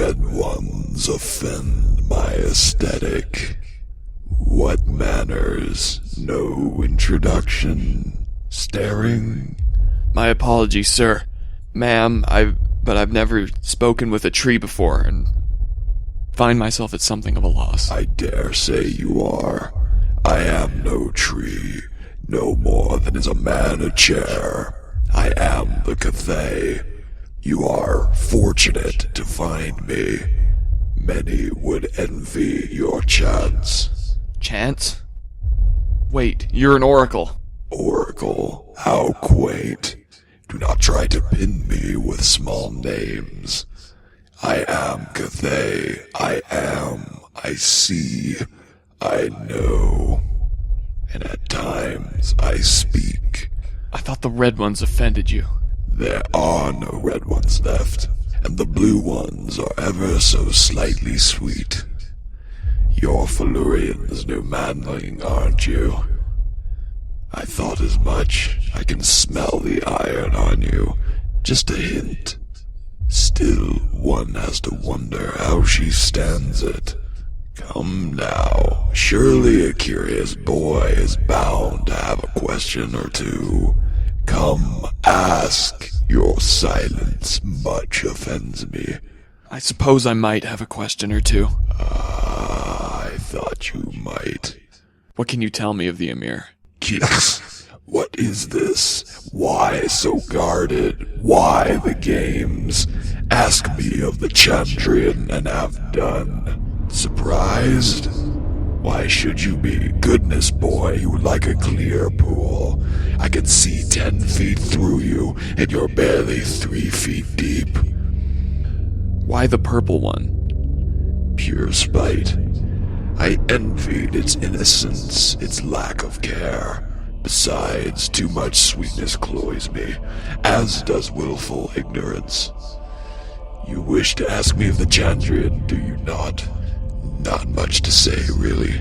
red ones offend my aesthetic. What manners? No introduction? Staring? My apologies, sir. Ma'am, but I've never spoken with a tree before, and find myself at something of a loss. I dare say you are. I am no tree, no more than is a man a chair. I am the Cthaeh. You are fortunate to find me. Many would envy your chance. Chance? Wait, you're an oracle. Oracle? How quaint. Do not try to pin me with small names. I am Cthaeh. I am. I see. I know. And at times I speak. I thought the red ones offended you. There are no red ones left, and the blue ones are ever so slightly sweet. You're Felurians new manling, aren't you? I thought as much. I can smell the iron on you. Just a hint. Still, one has to wonder how she stands it. Come now, surely a curious boy is bound to have a question or two. Come, ask. Your silence much offends me. I suppose I might have a question or two. I thought you might. What can you tell me of the Emir? Kiss. What is this? Why so guarded? Why the games? Ask me of the Chandrian and have done. Surprised? Why should you be? Goodness, boy, you like a clear pool. I can see 10 feet through you, and you're barely 3 feet deep. Why the purple one? Pure spite. I envied its innocence, its lack of care. Besides, too much sweetness cloys me, as does willful ignorance. You wish to ask me of the Chandrian, do you not? Not much to say, really.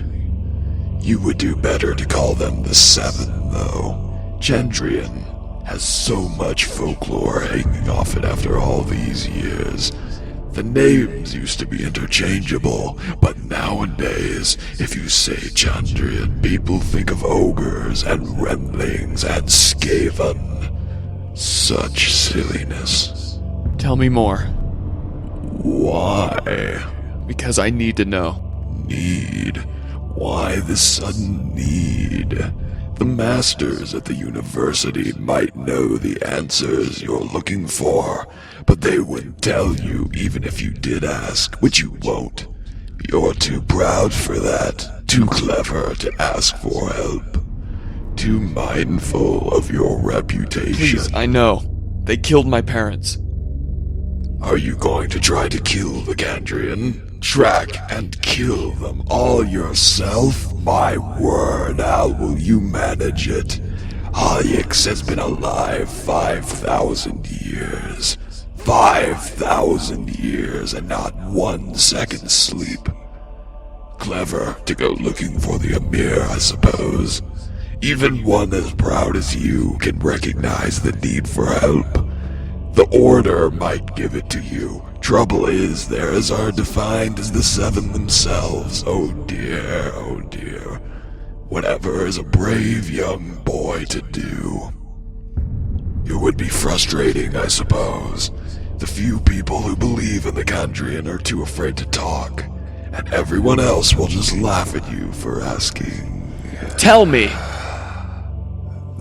You would do better to call them the Seven, though. Chandrian has so much folklore hanging off it after all these years. The names used to be interchangeable, but nowadays, if you say Chandrian, people think of ogres and remlings and Skaven. Such silliness. Tell me more. Why? Because I need to know. Need? Why the sudden need? The masters at the university might know the answers you're looking for, but they wouldn't tell you even if you did ask, which you won't. You're too proud for that, too clever to ask for help, too mindful of your reputation. Please, I know. They killed my parents. Are you going to try to kill the Chandrian? Track and kill them all yourself? My word, how will you manage it? Hayek has been alive 5,000 years. 5,000 years and not 1 second sleep. Clever to go looking for the Emir, I suppose. Even one as proud as you can recognize the need for help. The Order might give it to you. Trouble is, they're as hard to find as the Seven themselves. Oh dear, oh dear. Whatever is a brave young boy to do. It would be frustrating, I suppose. The few people who believe in the Chandrian are too afraid to talk, and everyone else will just laugh at you for asking. Tell me!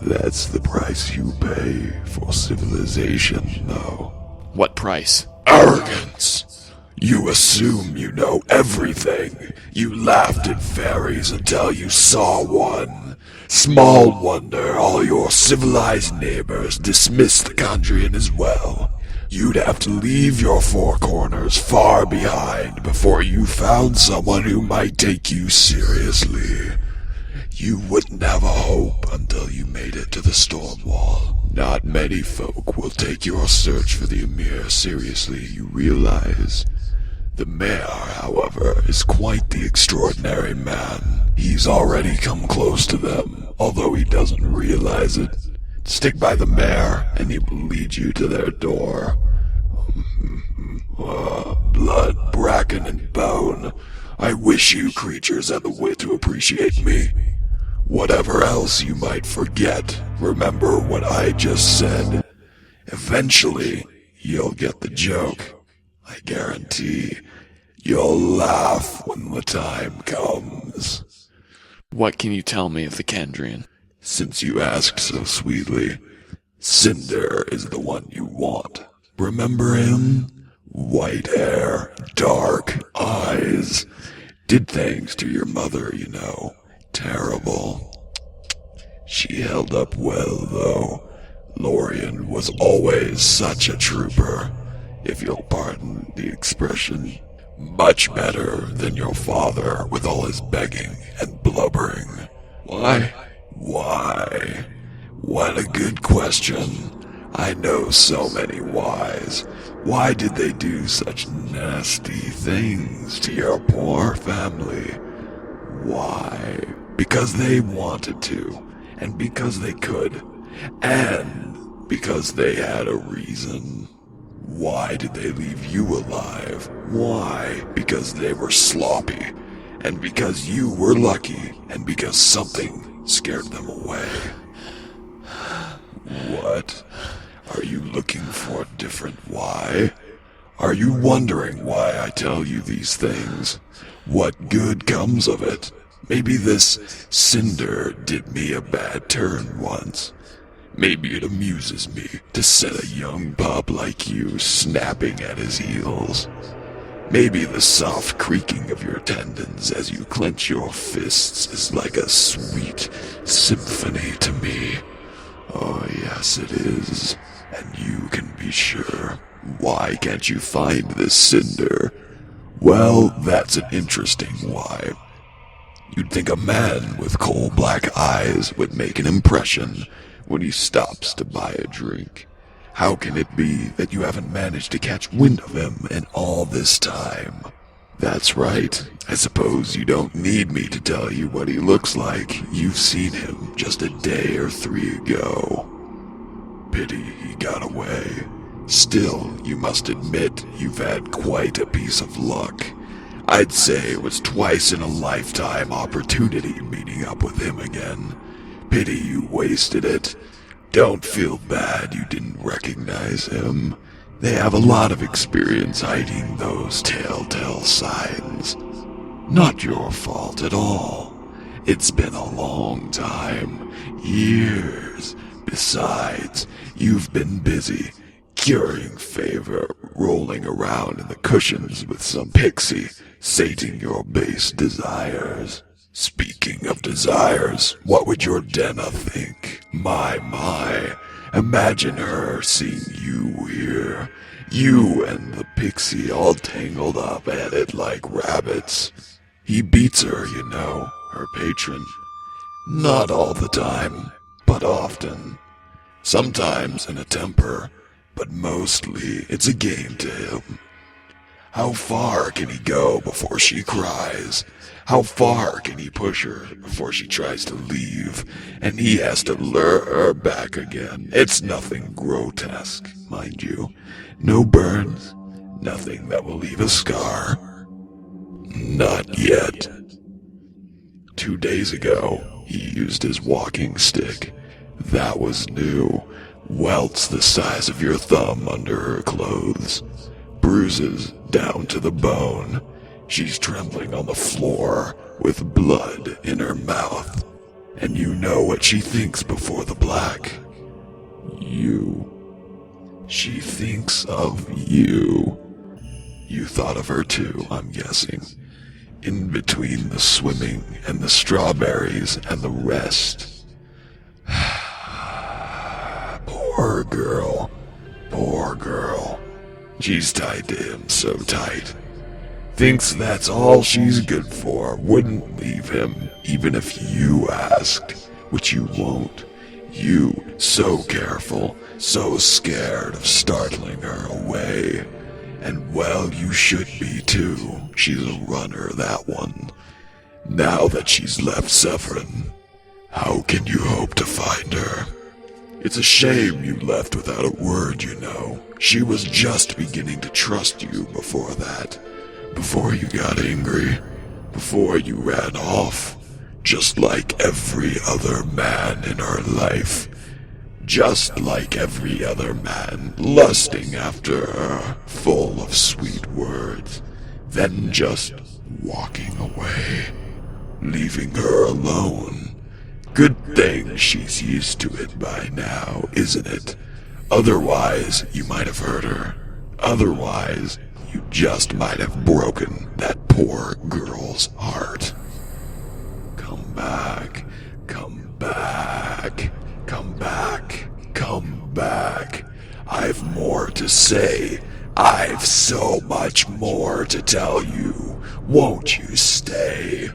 That's the price you pay for civilization, though. What price? Arrogance! You assume you know everything. You laughed at fairies until you saw one. Small wonder all your civilized neighbors dismiss the Chandrian as well. You'd have to leave your four corners far behind before you found someone who might take you seriously. You wouldn't have a hope until you made it to the storm wall. Not many folk will take your search for the Emir seriously, you realize. The mayor, however, is quite the extraordinary man. He's already come close to them, although he doesn't realize it. Stick by the mayor, and he will lead you to their door. Blood kraken and bone. I wish you creatures had the wit to appreciate me. Whatever else you might forget, remember what I just said. Eventually, you'll get the joke. I guarantee you'll laugh when the time comes. What can you tell me of the Kandrian? Since you asked so sweetly, Cinder is the one you want. Remember him? White hair, dark eyes. Did things to your mother, you know. Terrible. She held up well, though. Lorien was always such a trooper, if you'll pardon the expression. Much better than your father with all his begging and blubbering. Why? Why? What a good question. I know so many whys. Why did they do such nasty things to your poor family? Why? Because they wanted to, and because they could, and because they had a reason. Why did they leave you alive? Why? Because they were sloppy, and because you were lucky, and because something scared them away. What? Are you looking for a different why? Are you wondering why I tell you these things? What good comes of it? Maybe this Cinder did me a bad turn once. Maybe it amuses me to set a young pup like you snapping at his heels. Maybe the soft creaking of your tendons as you clench your fists is like a sweet symphony to me. Oh yes, it is. And you can be sure. Why can't you find this Cinder? Well, that's an interesting why. You'd think a man with coal black eyes would make an impression when he stops to buy a drink. How can it be that you haven't managed to catch wind of him in all this time? That's right. I suppose you don't need me to tell you what he looks like. You've seen him just a day or 3 ago. Pity he got away. Still, you must admit you've had quite a piece of luck. I'd say it was twice in a lifetime opportunity meeting up with him again. Pity you wasted it. Don't feel bad you didn't recognize him. They have a lot of experience hiding those telltale signs. Not your fault at all. It's been a long time. Years. Besides, you've been busy, curing favor, rolling around in the cushions with some pixie, sating your base desires. Speaking of desires, what would your Denna think? My, imagine her seeing you here. You and the pixie all tangled up at it like rabbits. He beats her, you know, her patron. Not all the time, but often. Sometimes in a temper, but mostly it's a game to him. How far can he go before she cries? How far can he push her before she tries to leave, and he has to lure her back again? It's nothing grotesque, mind you. No burns, nothing that will leave a scar. Not yet. 2 days ago, he used his walking stick. That was new. Welts the size of your thumb under her clothes. Bruises down to the bone. She's trembling on the floor with blood in her mouth. And you know what she thinks before the black. You. She thinks of you. You thought of her too, I'm guessing. In between the swimming and the strawberries and the rest. Poor girl. Poor girl. She's tied to him so tight. Thinks that's all she's good for. Wouldn't leave him, even if you asked. Which you won't. You, so careful, so scared of startling her away. And well, you should be too. She's a runner, that one. Now that she's left Severin, how can you hope to find her? It's a shame you left without a word, you know. She was just beginning to trust you before that. before you got angry, before you ran off, just like every other man in her life. Just like every other man lusting after her, full of sweet words, then just walking away, leaving her alone. Good thing she's used to it by now, isn't it? Otherwise, you might have hurt her. Otherwise, you just might have broken that poor girl's heart. Come back, come back, come back, come back. I've more to say. I've so much more to tell you. Won't you stay?